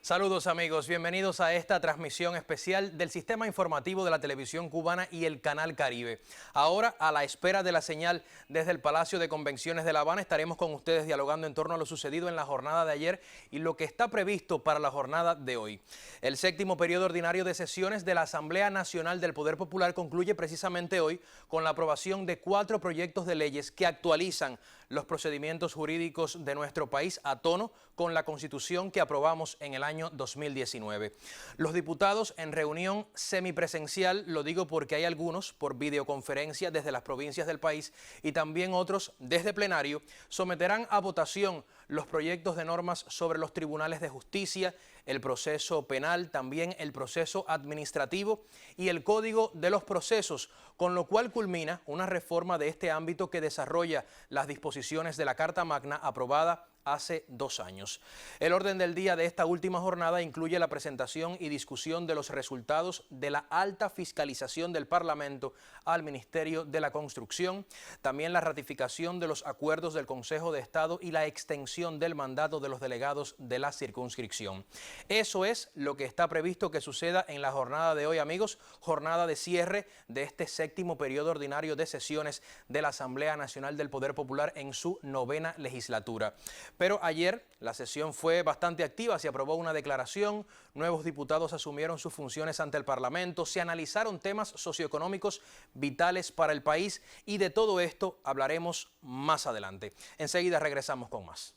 Saludos amigos, bienvenidos a esta transmisión especial del Sistema Informativo de la Televisión Cubana y el Canal Caribe. Ahora, a la espera de la señal desde el Palacio de Convenciones de La Habana, estaremos con ustedes dialogando en torno a lo sucedido en la jornada de ayer y lo que está previsto para la jornada de hoy. El séptimo periodo ordinario de sesiones de la Asamblea Nacional del Poder Popular concluye precisamente hoy con la aprobación de 4 proyectos de leyes que actualizan los procedimientos jurídicos de nuestro país a tono con la Constitución que aprobamos en el año 2019. Los diputados en reunión semipresencial, lo digo porque hay algunos por videoconferencia desde las provincias del país y también otros desde plenario, someterán a votación los proyectos de normas sobre los tribunales de justicia, el proceso penal, también el proceso administrativo y el Código de los Procesos, con lo cual culmina una reforma de este ámbito que desarrolla las disposiciones de la Carta Magna aprobada hace 2 años. El orden del día de esta última jornada incluye la presentación y discusión de los resultados de la alta fiscalización del Parlamento al Ministerio de la Construcción, también la ratificación de los acuerdos del Consejo de Estado y la extensión del mandato de los delegados de la circunscripción. Eso es lo que está previsto que suceda en la jornada de hoy, amigos, jornada de cierre de este séptimo periodo ordinario de sesiones de la Asamblea Nacional del Poder Popular en su 9ª legislatura. Pero ayer la sesión fue bastante activa, se aprobó una declaración, nuevos diputados asumieron sus funciones ante el Parlamento, se analizaron temas socioeconómicos vitales para el país y de todo esto hablaremos más adelante. Enseguida regresamos con más.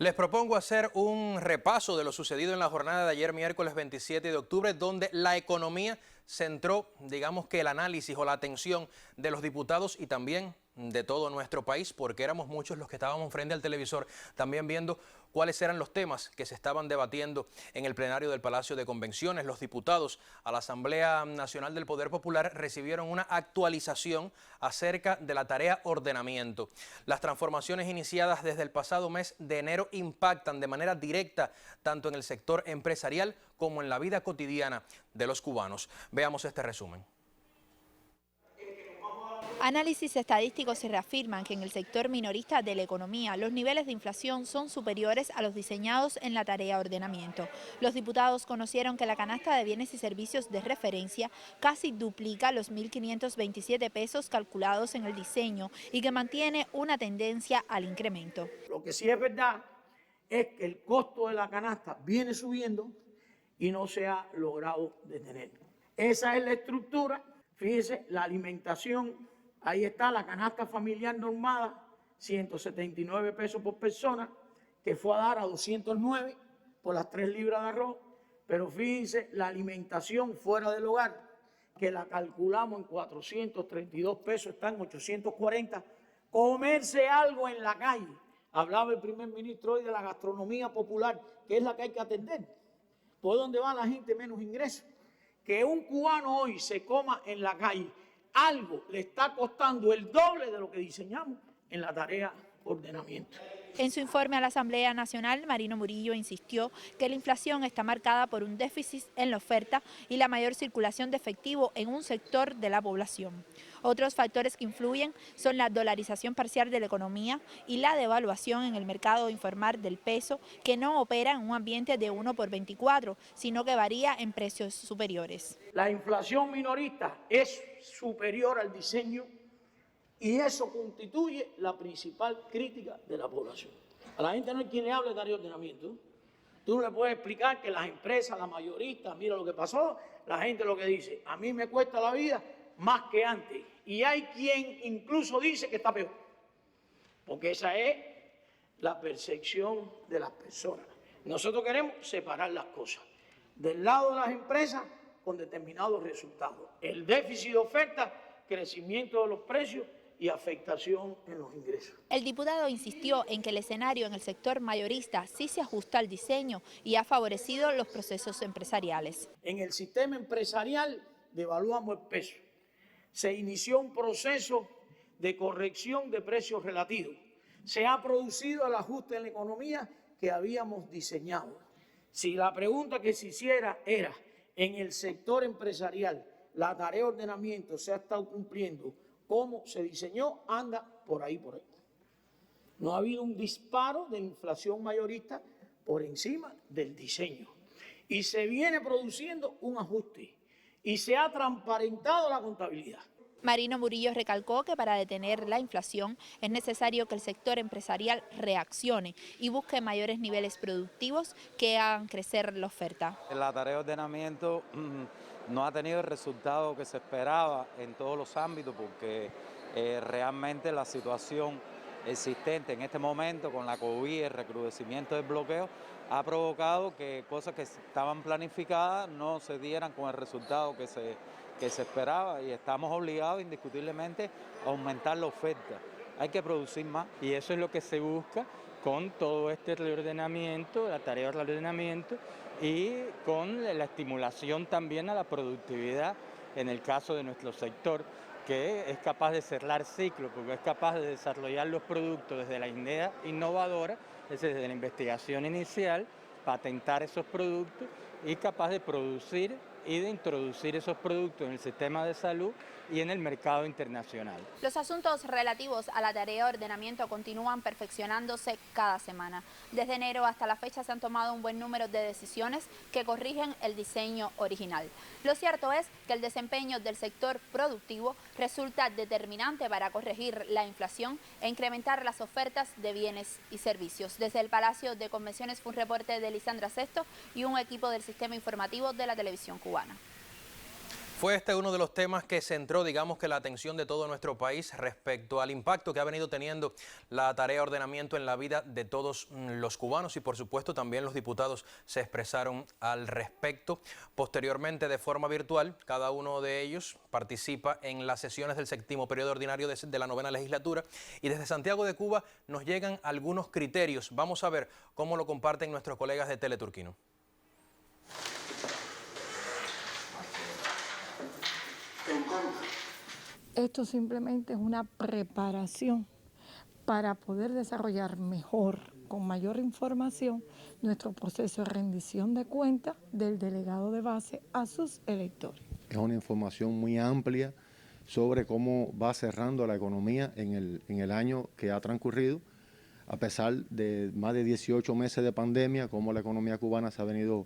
Les propongo hacer un repaso de lo sucedido en la jornada de ayer, miércoles 27 de octubre, donde la economía centró, digamos que el análisis o la atención de los diputados y también de todo nuestro país, porque éramos muchos los que estábamos frente al televisor, también viendo cuáles eran los temas que se estaban debatiendo en el plenario del Palacio de Convenciones. Los diputados a la Asamblea Nacional del Poder Popular recibieron una actualización acerca de la tarea ordenamiento. Las transformaciones iniciadas desde el pasado mes de enero impactan de manera directa tanto en el sector empresarial como en la vida cotidiana de los cubanos. Veamos este resumen. Análisis estadísticos reafirman que en el sector minorista de la economía los niveles de inflación son superiores a los diseñados en la tarea ordenamiento. Los diputados conocieron que la canasta de bienes y servicios de referencia casi duplica los 1.527 pesos calculados en el diseño y que mantiene una tendencia al incremento. Lo que sí es verdad es que el costo de la canasta viene subiendo y no se ha logrado detener. Esa es la estructura. Fíjese, la alimentación. Ahí está la canasta familiar normada, 179 pesos por persona, que fue a dar a 209 por las 3 libras de arroz. Pero fíjense, la alimentación fuera del hogar, que la calculamos en 432 pesos, está en 840. Comerse algo en la calle. Hablaba el primer ministro hoy de la gastronomía popular, que es la que hay que atender. ¿Por dónde va la gente menos ingresos? Que un cubano hoy se coma en la calle, algo le está costando el doble de lo que diseñamos en la tarea ordenamiento. En su informe a la Asamblea Nacional, Marino Murillo insistió que la inflación está marcada por un déficit en la oferta y la mayor circulación de efectivo en un sector de la población. Otros factores que influyen son la dolarización parcial de la economía y la devaluación en el mercado informal del peso, que no opera en un ambiente de 1 por 24, sino que varía en precios superiores. La inflación minorista es superior al diseño y eso constituye la principal crítica de la población. A la gente no hay quien le hable de tarea de ordenamiento. Tú no le puedes explicar que las empresas, la mayorista, mira lo que pasó, la gente lo que dice, a mí me cuesta la vida más que antes. Y hay quien incluso dice que está peor. Porque esa es la percepción de las personas. Nosotros queremos separar las cosas. Del lado de las empresas, con determinados resultados. El déficit de oferta, crecimiento de los precios y afectación en los ingresos. El diputado insistió en que el escenario en el sector mayorista sí se ajusta al diseño y ha favorecido los procesos empresariales. En el sistema empresarial devaluamos el peso. Se inició un proceso de corrección de precios relativos. Se ha producido el ajuste en la economía que habíamos diseñado. Si la pregunta que se hiciera era, en el sector empresarial, la tarea de ordenamiento se ha estado cumpliendo, ¿cómo se diseñó? Anda por ahí, por ahí. No ha habido un disparo de inflación mayorista por encima del diseño. Y se viene produciendo un ajuste y se ha transparentado la contabilidad. Marino Murillo recalcó que para detener la inflación es necesario que el sector empresarial reaccione y busque mayores niveles productivos que hagan crecer la oferta. La tarea de ordenamiento no ha tenido el resultado que se esperaba en todos los ámbitos porque realmente la situación existente en este momento con la COVID y el recrudecimiento del bloqueo ha provocado que cosas que estaban planificadas no se dieran con el resultado que se esperaba y estamos obligados indiscutiblemente a aumentar la oferta. Hay que producir más. Y eso es lo que se busca con todo este reordenamiento, la tarea de reordenamiento y con la estimulación también a la productividad en el caso de nuestro sector, que es capaz de cerrar ciclos, porque es capaz de desarrollar los productos desde la idea innovadora, es decir, desde la investigación inicial, patentar esos productos y capaz de producir y de introducir esos productos en el sistema de salud y en el mercado internacional. Los asuntos relativos a la tarea de ordenamiento continúan perfeccionándose cada semana. Desde enero hasta la fecha se han tomado un buen número de decisiones que corrigen el diseño original. Lo cierto es que el desempeño del sector productivo resulta determinante para corregir la inflación e incrementar las ofertas de bienes y servicios. Desde el Palacio de Convenciones fue un reporte de Lisandra Sesto y un equipo del sistema informativo de la televisión cubana. Fue este uno de los temas que centró, digamos que la atención de todo nuestro país respecto al impacto que ha venido teniendo la tarea de ordenamiento en la vida de todos los cubanos y por supuesto también los diputados se expresaron al respecto. Posteriormente de forma virtual, cada uno de ellos participa en las sesiones del 7º periodo ordinario de la 9ª legislatura y desde Santiago de Cuba nos llegan algunos criterios. Vamos a ver cómo lo comparten nuestros colegas de Teleturquino. Esto simplemente es una preparación para poder desarrollar mejor, con mayor información, nuestro proceso de rendición de cuentas del delegado de base a sus electores. Es una información muy amplia sobre cómo va cerrando la economía en el año que ha transcurrido, a pesar de más de 18 meses de pandemia, cómo la economía cubana se ha venido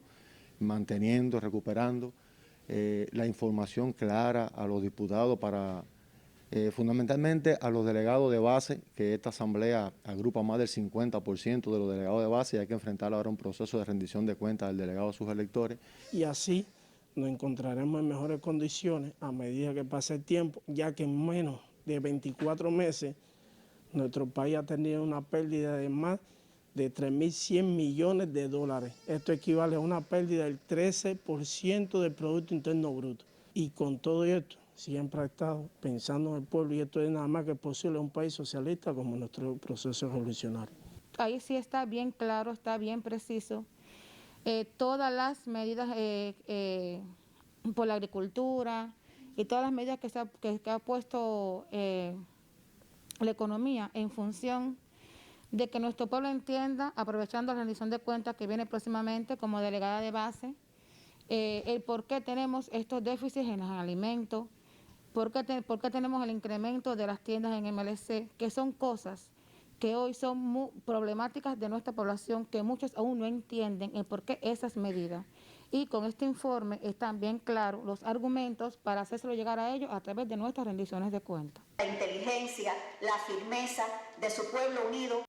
manteniendo, recuperando. La información clara a los diputados para fundamentalmente a los delegados de base, que esta asamblea agrupa más del 50% de los delegados de base y hay que enfrentar ahora un proceso de rendición de cuentas del delegado a sus electores. Y así nos encontraremos en mejores condiciones a medida que pase el tiempo, ya que en menos de 24 meses nuestro país ha tenido una pérdida de más de 3.100 millones de dólares. Esto equivale a una pérdida del 13% del Producto Interno Bruto. Y con todo esto, siempre ha estado pensando en el pueblo y esto es nada más que posible en un país socialista como nuestro proceso revolucionario. Ahí sí está bien claro, está bien preciso. Todas las medidas por la agricultura y todas las medidas que ha puesto la economía en función de que nuestro pueblo entienda, aprovechando la rendición de cuentas que viene próximamente como delegada de base, el por qué tenemos estos déficits en los alimentos, por qué tenemos el incremento de las tiendas en MLC, que son cosas que hoy son muy problemáticas de nuestra población, que muchos aún no entienden el por qué esas medidas. Y con este informe están bien claros los argumentos para hacérselo llegar a ellos a través de nuestras rendiciones de cuentas. La inteligencia, la firmeza de su pueblo unido.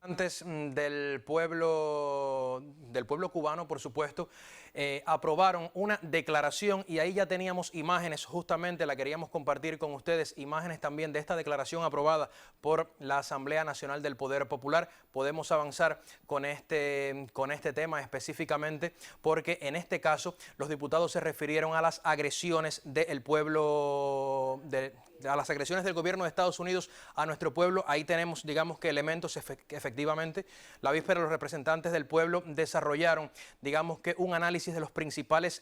Antes del pueblo cubano, por supuesto, aprobaron una declaración y ahí ya teníamos imágenes, justamente la queríamos compartir con ustedes, imágenes también de esta declaración aprobada por la Asamblea Nacional del Poder Popular. Podemos avanzar con este tema específicamente porque en este caso los diputados se refirieron a las agresiones del pueblo, a las agresiones del gobierno de Estados Unidos a nuestro pueblo. Ahí tenemos, digamos que elementos efectivamente. La víspera los representantes del pueblo desarrollaron, digamos que un análisis de los principales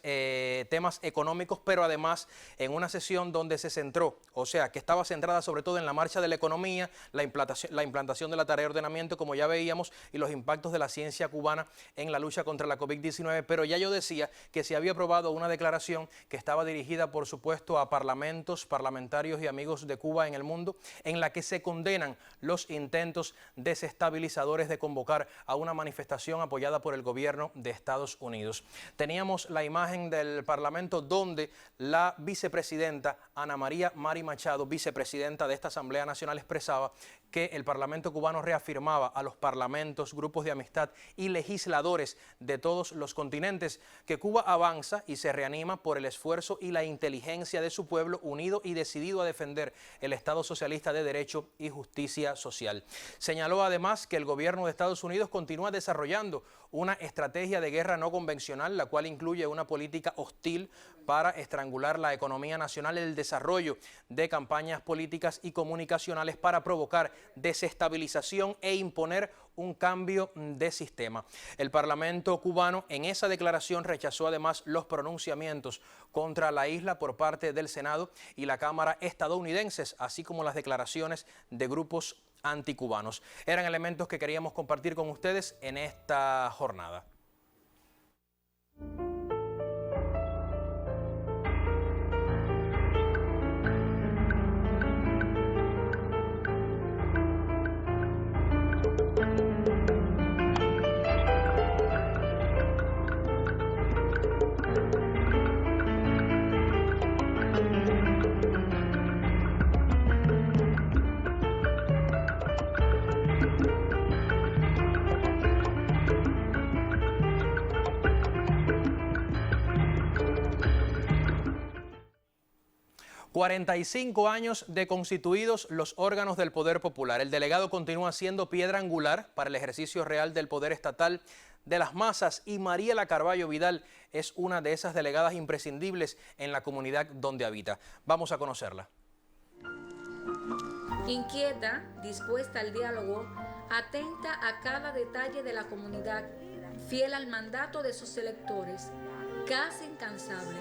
temas económicos, pero además en una sesión donde se centró, o sea, que estaba centrada sobre todo en la marcha de la economía, la implantación de la tarea de ordenamiento, como ya veíamos, y los impactos de la ciencia cubana en la lucha contra la COVID-19, pero ya yo decía que se había aprobado una declaración que estaba dirigida, por supuesto, a parlamentarios y amigos de Cuba en el mundo, en la que se condenan los intentos desestabilizadores de convocar a una manifestación apoyada por el gobierno de Estados Unidos. Teníamos la imagen del Parlamento donde la vicepresidenta Ana María Mari Machado, vicepresidenta de esta Asamblea Nacional, expresaba que el Parlamento cubano reafirmaba a los parlamentos, grupos de amistad y legisladores de todos los continentes que Cuba avanza y se reanima por el esfuerzo y la inteligencia de su pueblo unido y decidido a defender el Estado socialista de derecho y justicia social. Señaló además que el gobierno de Estados Unidos continúa desarrollando una estrategia de guerra no convencional, la cual incluye una política hostil para estrangular la economía nacional, el desarrollo de campañas políticas y comunicacionales para provocar desestabilización e imponer un cambio de sistema. El Parlamento cubano en esa declaración rechazó además los pronunciamientos contra la isla por parte del Senado y la Cámara estadounidenses, así como las declaraciones de grupos anticubanos. Eran elementos que queríamos compartir con ustedes en esta jornada. ...45 años de constituidos los órganos del Poder Popular. El delegado continúa siendo piedra angular para el ejercicio real del poder estatal de las masas y Mariela Carballo Vidal es una de esas delegadas imprescindibles en la comunidad donde habita. Vamos a conocerla. Inquieta, dispuesta al diálogo, atenta a cada detalle de la comunidad, fiel al mandato de sus electores, casi incansable.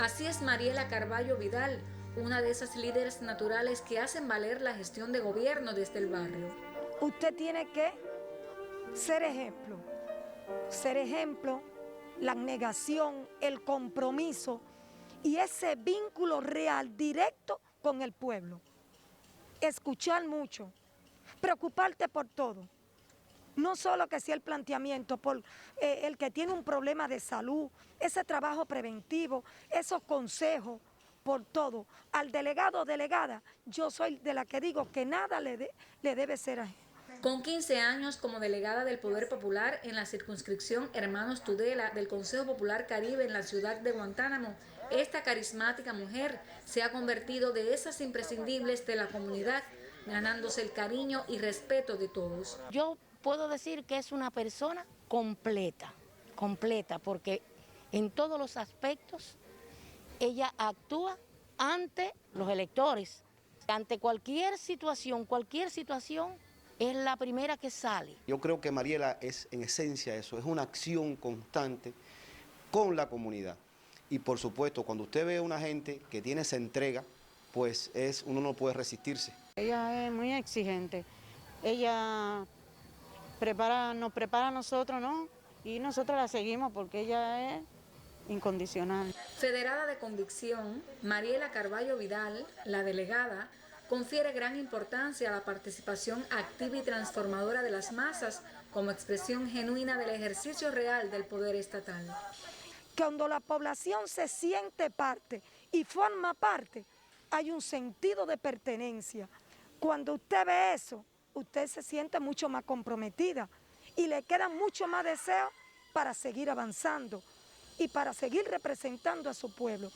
Así es Mariela Carballo Vidal, una de esas líderes naturales que hacen valer la gestión de gobierno desde el barrio. Usted tiene que ser ejemplo, la abnegación, el compromiso y ese vínculo real, directo con el pueblo. Escuchar mucho, preocuparte por todo. No solo que sea el planteamiento, por el que tiene un problema de salud, ese trabajo preventivo, esos consejos, por todo. Al delegado o delegada, yo soy de la que digo que nada le debe ser ajeno. Con 15 años como delegada del Poder Popular en la circunscripción Hermanos Tudela del Consejo Popular Caribe en la ciudad de Guantánamo, esta carismática mujer se ha convertido de esas imprescindibles de la comunidad, ganándose el cariño y respeto de todos. Yo puedo decir que es una persona completa, porque en todos los aspectos ella actúa ante los electores, ante cualquier situación es la primera que sale. Yo creo que Mariela es en esencia eso, es una acción constante con la comunidad. Y por supuesto, cuando usted ve a una gente que tiene esa entrega, pues uno no puede resistirse. Ella es muy exigente, ella nos prepara a nosotros, ¿no? Y nosotros la seguimos porque ella es incondicional. Federada de convicción, Mariela Carballo Vidal, la delegada, confiere gran importancia a la participación activa y transformadora de las masas como expresión genuina del ejercicio real del poder estatal. Cuando la población se siente parte y forma parte, hay un sentido de pertenencia. Cuando usted ve eso, usted se siente mucho más comprometida y le queda mucho más deseo para seguir avanzando. y para seguir representando a su pueblo.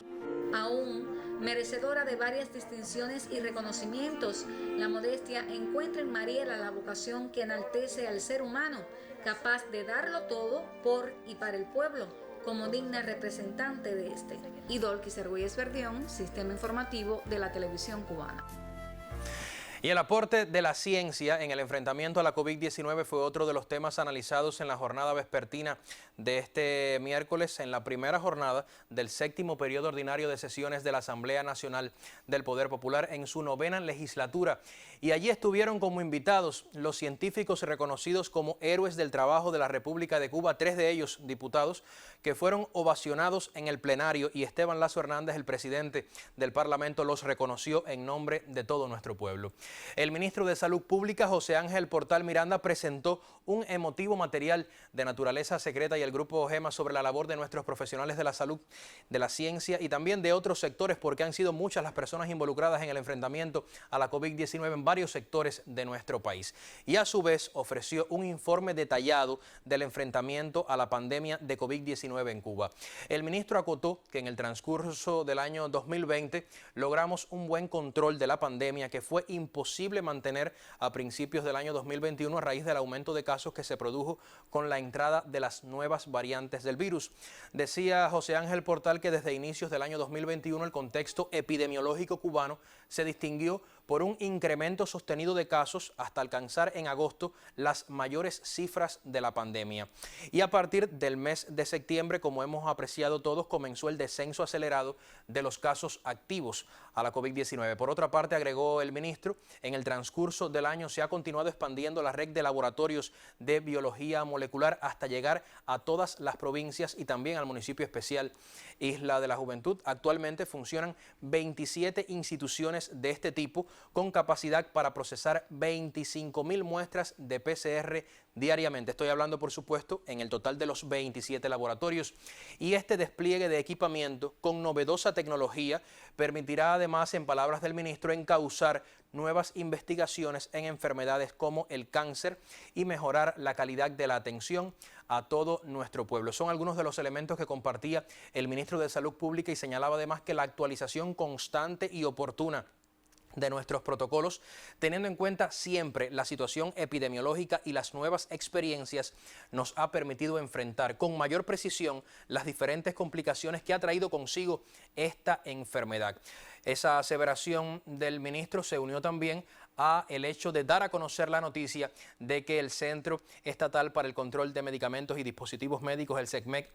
Aún merecedora de varias distinciones y reconocimientos, la modestia encuentra en Mariela la vocación que enaltece al ser humano, capaz de darlo todo por y para el pueblo, como digna representante de este. Idolquis Argüelles Verdión, Sistema Informativo de la Televisión Cubana. Y el aporte de la ciencia en el enfrentamiento a la COVID-19 fue otro de los temas analizados en la jornada vespertina de este miércoles, en la primera jornada del 7º periodo ordinario de sesiones de la Asamblea Nacional del Poder Popular en su 9ª legislatura. Y allí estuvieron como invitados los científicos reconocidos como héroes del trabajo de la República de Cuba, 3 de ellos diputados, que fueron ovacionados en el plenario, y Esteban Lazo Hernández, el presidente del Parlamento, los reconoció en nombre de todo nuestro pueblo. El ministro de Salud Pública, José Ángel Portal Miranda, presentó un emotivo material de naturaleza secreta y el Grupo GEMA sobre la labor de nuestros profesionales de la salud, de la ciencia y también de otros sectores, porque han sido muchas las personas involucradas en el enfrentamiento a la COVID-19 en varios sectores de nuestro país. Y a su vez ofreció un informe detallado del enfrentamiento a la pandemia de COVID-19 en Cuba. El ministro acotó que en el transcurso del año 2020 logramos un buen control de la pandemia que fue imposible mantener a principios del año 2021 a raíz del aumento de casos que se produjo con la entrada de las nuevas variantes del virus. Decía José Ángel Portal que desde inicios del año 2021 el contexto epidemiológico cubano se distinguió por un incremento sostenido de casos hasta alcanzar en agosto las mayores cifras de la pandemia. Y a partir del mes de septiembre, como hemos apreciado todos, comenzó el descenso acelerado de los casos activos a la COVID-19. Por otra parte, agregó el ministro, en el transcurso del año se ha continuado expandiendo la red de laboratorios de biología molecular hasta llegar a todas las provincias y también al municipio especial Isla de la Juventud. Actualmente funcionan 27 instituciones de este tipo con capacidad para procesar 25.000 muestras de PCR diariamente. Estoy hablando, por supuesto, en el total de los 27 laboratorios. Y este despliegue de equipamiento con novedosa tecnología permitirá además, en palabras del ministro, encauzar nuevas investigaciones en enfermedades como el cáncer y mejorar la calidad de la atención a todo nuestro pueblo. Son algunos de los elementos que compartía el ministro de Salud Pública y señalaba además que la actualización constante y oportuna de nuestros protocolos, teniendo en cuenta siempre la situación epidemiológica y las nuevas experiencias, nos ha permitido enfrentar con mayor precisión las diferentes complicaciones que ha traído consigo esta enfermedad. Esa aseveración del ministro se unió también a el hecho de dar a conocer la noticia de que el Centro Estatal para el Control de Medicamentos y Dispositivos Médicos, el CECMEC,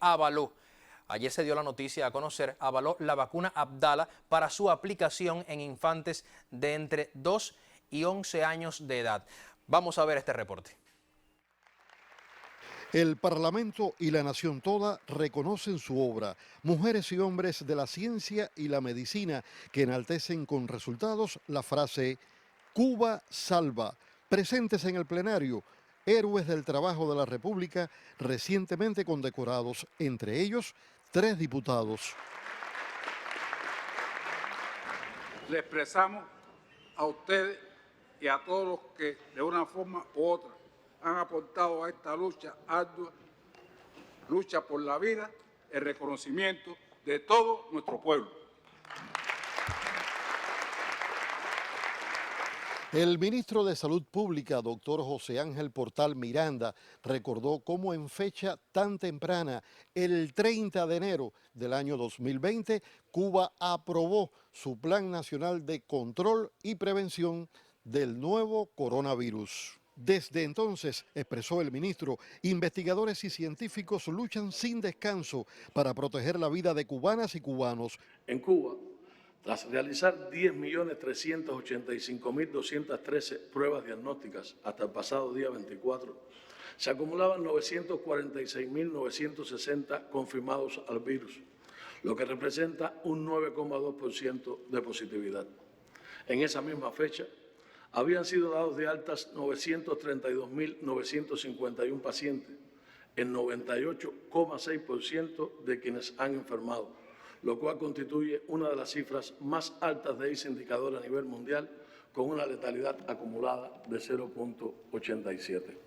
ayer se dio la noticia a conocer, avaló la vacuna Abdala para su aplicación en infantes de entre 2 y 11 años de edad. Vamos a ver este reporte. El Parlamento y la nación toda reconocen su obra, mujeres y hombres de la ciencia y la medicina que enaltecen con resultados la frase Cuba salva, presentes en el plenario, héroes del trabajo de la República recientemente condecorados, entre ellos 3 diputados. Le expresamos a ustedes y a todos los que de una forma u otra han aportado a esta lucha ardua, lucha por la vida, el reconocimiento de todo nuestro pueblo. El ministro de Salud Pública, doctor José Ángel Portal Miranda, recordó cómo en fecha tan temprana, el 30 de enero del año 2020, Cuba aprobó su Plan Nacional de Control y Prevención del nuevo coronavirus. Desde entonces, expresó el ministro, investigadores y científicos luchan sin descanso para proteger la vida de cubanas y cubanos. En Cuba, tras realizar 10.385.213 pruebas diagnósticas hasta el pasado día 24, se acumulaban 946.960 confirmados al virus, lo que representa un 9,2% de positividad. En esa misma fecha, habían sido dados de altas 932.951 pacientes, el 98,6% de quienes han enfermado, lo cual constituye una de las cifras más altas de ese indicador a nivel mundial, con una letalidad acumulada de 0,87.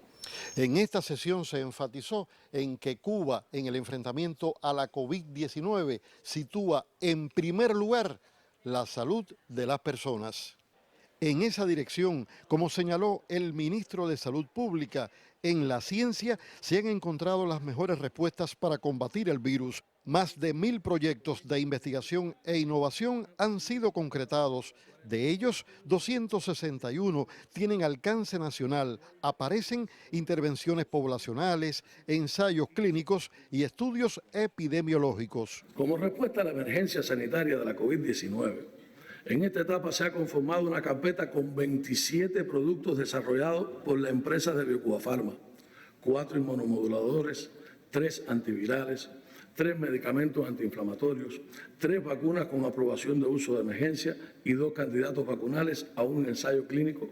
En esta sesión se enfatizó en que Cuba, en el enfrentamiento a la COVID-19, sitúa en primer lugar la salud de las personas. En esa dirección, como señaló el ministro de Salud Pública, en la ciencia se han encontrado las mejores respuestas para combatir el virus. Más de 1000 proyectos de investigación e innovación han sido concretados. De ellos, 261 tienen alcance nacional. Aparecen intervenciones poblacionales, ensayos clínicos y estudios epidemiológicos. Como respuesta a la emergencia sanitaria de la COVID-19, en esta etapa se ha conformado una carpeta con 27 productos desarrollados por la empresa de Biocuba Pharma, 4 inmunomoduladores, 3 antivirales, 3 medicamentos antiinflamatorios, 3 vacunas con aprobación de uso de emergencia y 2 candidatos vacunales a un ensayo clínico,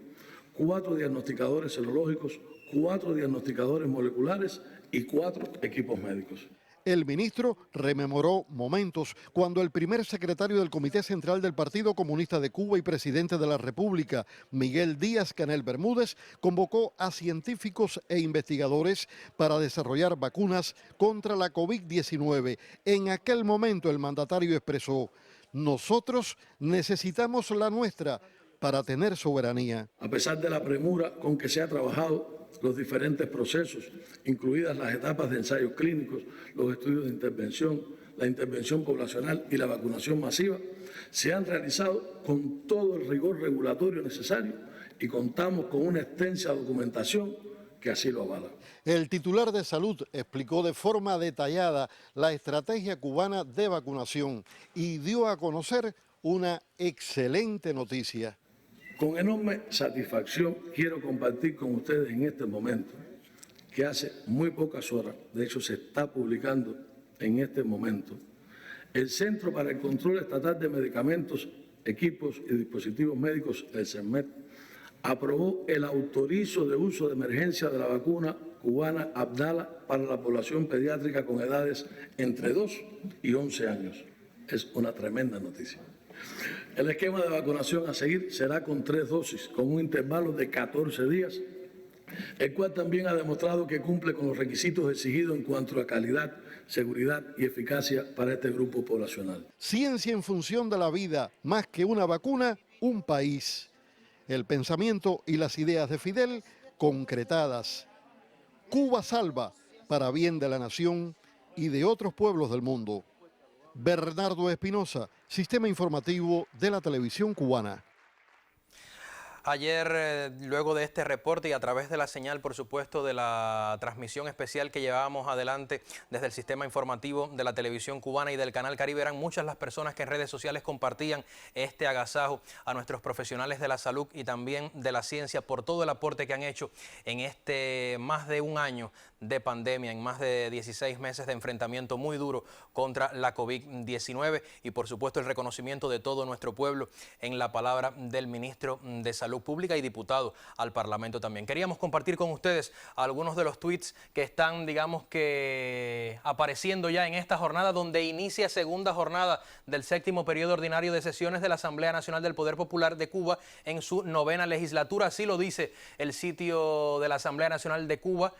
4 diagnosticadores serológicos, 4 diagnosticadores moleculares y 4 equipos médicos. El ministro rememoró momentos cuando el primer secretario del Comité Central del Partido Comunista de Cuba y presidente de la República, Miguel Díaz-Canel Bermúdez, convocó a científicos e investigadores para desarrollar vacunas contra la COVID-19. En aquel momento el mandatario expresó: nosotros necesitamos la nuestra para tener soberanía. A pesar de la premura con que se ha trabajado los diferentes procesos, incluidas las etapas de ensayos clínicos, los estudios de intervención, la intervención poblacional y la vacunación masiva, se han realizado con todo el rigor regulatorio necesario y contamos con una extensa documentación que así lo avala. El titular de Salud explicó de forma detallada la estrategia cubana de vacunación y dio a conocer una excelente noticia. Con enorme satisfacción quiero compartir con ustedes en este momento que hace muy pocas horas, de hecho se está publicando en este momento, el Centro para el Control Estatal de Medicamentos, Equipos y Dispositivos Médicos, el CERMED, aprobó el autorizo de uso de emergencia de la vacuna cubana Abdala para la población pediátrica con edades entre 2 y 11 años. Es una tremenda noticia. El esquema de vacunación a seguir será con 3 dosis, con un intervalo de 14 días, el cual también ha demostrado que cumple con los requisitos exigidos en cuanto a calidad, seguridad y eficacia para este grupo poblacional. Ciencia en función de la vida, más que una vacuna, un país. El pensamiento y las ideas de Fidel concretadas. Cuba salva para bien de la nación y de otros pueblos del mundo. Bernardo Espinosa, Sistema Informativo de la Televisión Cubana. Ayer, luego de este reporte y a través de la señal, por supuesto, de la transmisión especial que llevábamos adelante desde el Sistema Informativo de la Televisión Cubana y del Canal Caribe, eran muchas las personas que en redes sociales compartían este agasajo a nuestros profesionales de la salud y también de la ciencia por todo el aporte que han hecho en este más de un año de pandemia, en más de 16 meses de enfrentamiento muy duro contra la COVID-19 y por supuesto el reconocimiento de todo nuestro pueblo en la palabra del ministro de Salud Pública y diputado al Parlamento también. Queríamos compartir con ustedes algunos de los tweets que están, digamos que, apareciendo ya en esta jornada donde inicia segunda jornada del 7º periodo ordinario de sesiones de la Asamblea Nacional del Poder Popular de Cuba en su 9ª legislatura. Así lo dice el sitio de la Asamblea Nacional de Cuba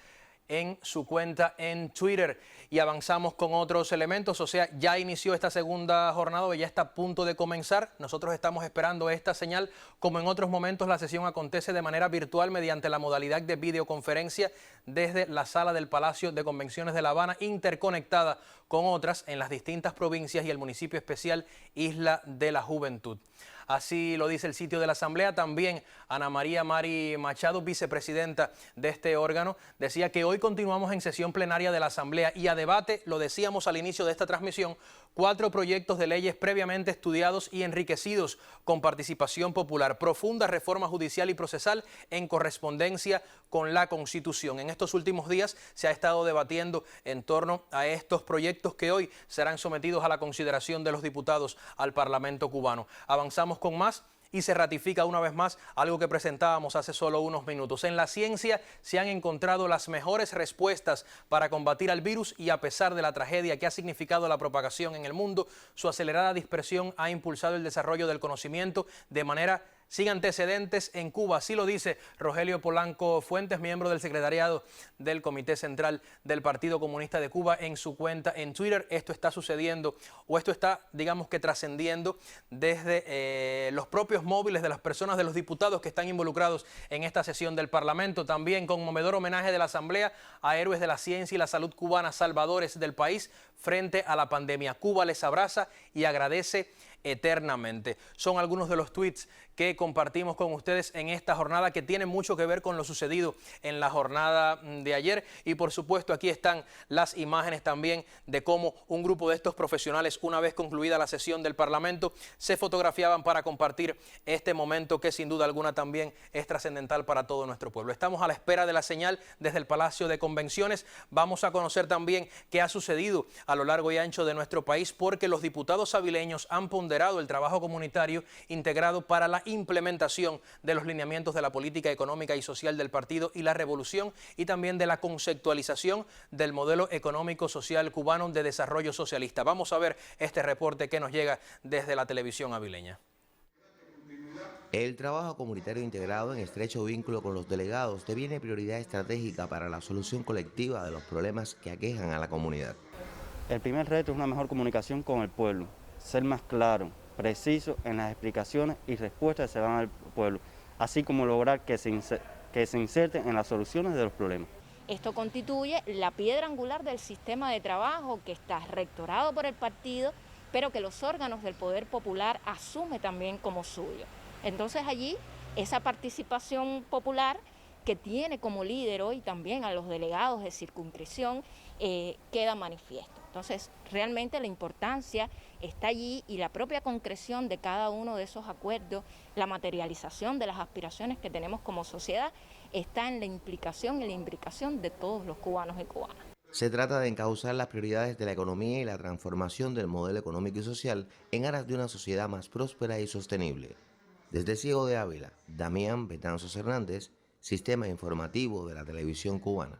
en su cuenta en Twitter. Y avanzamos con otros elementos, o sea, ya inició esta segunda jornada, ya está a punto de comenzar. Nosotros estamos esperando esta señal. Como en otros momentos, la sesión acontece de manera virtual mediante la modalidad de videoconferencia desde la sala del Palacio de Convenciones de La Habana, interconectada con otras en las distintas provincias y el municipio especial Isla de la Juventud. Así lo dice el sitio de la Asamblea. También Ana María Mari Machado, vicepresidenta de este órgano, decía que hoy continuamos en sesión plenaria de la Asamblea y a debate, lo decíamos al inicio de esta transmisión, 4 proyectos de leyes previamente estudiados y enriquecidos con participación popular, profunda reforma judicial y procesal en correspondencia con la Constitución. En estos últimos días se ha estado debatiendo en torno a estos proyectos que hoy serán sometidos a la consideración de los diputados al Parlamento cubano. Avanzamos con más y se ratifica una vez más algo que presentábamos hace solo unos minutos. En la ciencia se han encontrado las mejores respuestas para combatir al virus y a pesar de la tragedia que ha significado la propagación en el mundo, su acelerada dispersión ha impulsado el desarrollo del conocimiento de manera sin antecedentes en Cuba. Así lo dice Rogelio Polanco Fuentes, miembro del secretariado del Comité Central del Partido Comunista de Cuba, en su cuenta en Twitter. Esto está sucediendo, o esto está, digamos que trascendiendo desde los propios móviles de las personas, de los diputados que están involucrados en esta sesión del Parlamento. También conmovedor homenaje de la Asamblea a héroes de la ciencia y la salud cubana, salvadores del país frente a la pandemia. Cuba les abraza y agradece eternamente. Son algunos de los tweets que compartimos con ustedes en esta jornada, que tiene mucho que ver con lo sucedido en la jornada de ayer. Y por supuesto aquí están las imágenes también de cómo un grupo de estos profesionales, una vez concluida la sesión del Parlamento, se fotografiaban para compartir este momento que sin duda alguna también es trascendental para todo nuestro pueblo. Estamos a la espera de la señal desde el Palacio de Convenciones. Vamos a conocer también qué ha sucedido a lo largo y ancho de nuestro país, porque los diputados avileños han ponderado el trabajo comunitario integrado para la implementación de los lineamientos de la política económica y social del partido y la revolución, y también de la conceptualización del modelo económico social cubano de desarrollo socialista. Vamos a ver este reporte que nos llega desde la televisión avileña. El trabajo comunitario integrado en estrecho vínculo con los delegados deviene prioridad estratégica para la solución colectiva de los problemas que aquejan a la comunidad. El primer reto es una mejor comunicación con el pueblo, ser más claro, preciso en las explicaciones y respuestas que se dan al pueblo, así como lograr que se inserten en las soluciones de los problemas. Esto constituye la piedra angular del sistema de trabajo que está rectorado por el partido, pero que los órganos del poder popular asumen también como suyo. Entonces allí esa participación popular, que tiene como líder hoy también a los delegados de circunscripción, queda manifiesto. Entonces, realmente la importancia está allí, y la propia concreción de cada uno de esos acuerdos, la materialización de las aspiraciones que tenemos como sociedad, está en la implicación y la imbricación de todos los cubanos y cubanas. Se trata de encauzar las prioridades de la economía y la transformación del modelo económico y social en aras de una sociedad más próspera y sostenible. Desde Ciego de Ávila, Damián Betanzos Hernández, Sistema Informativo de la Televisión Cubana.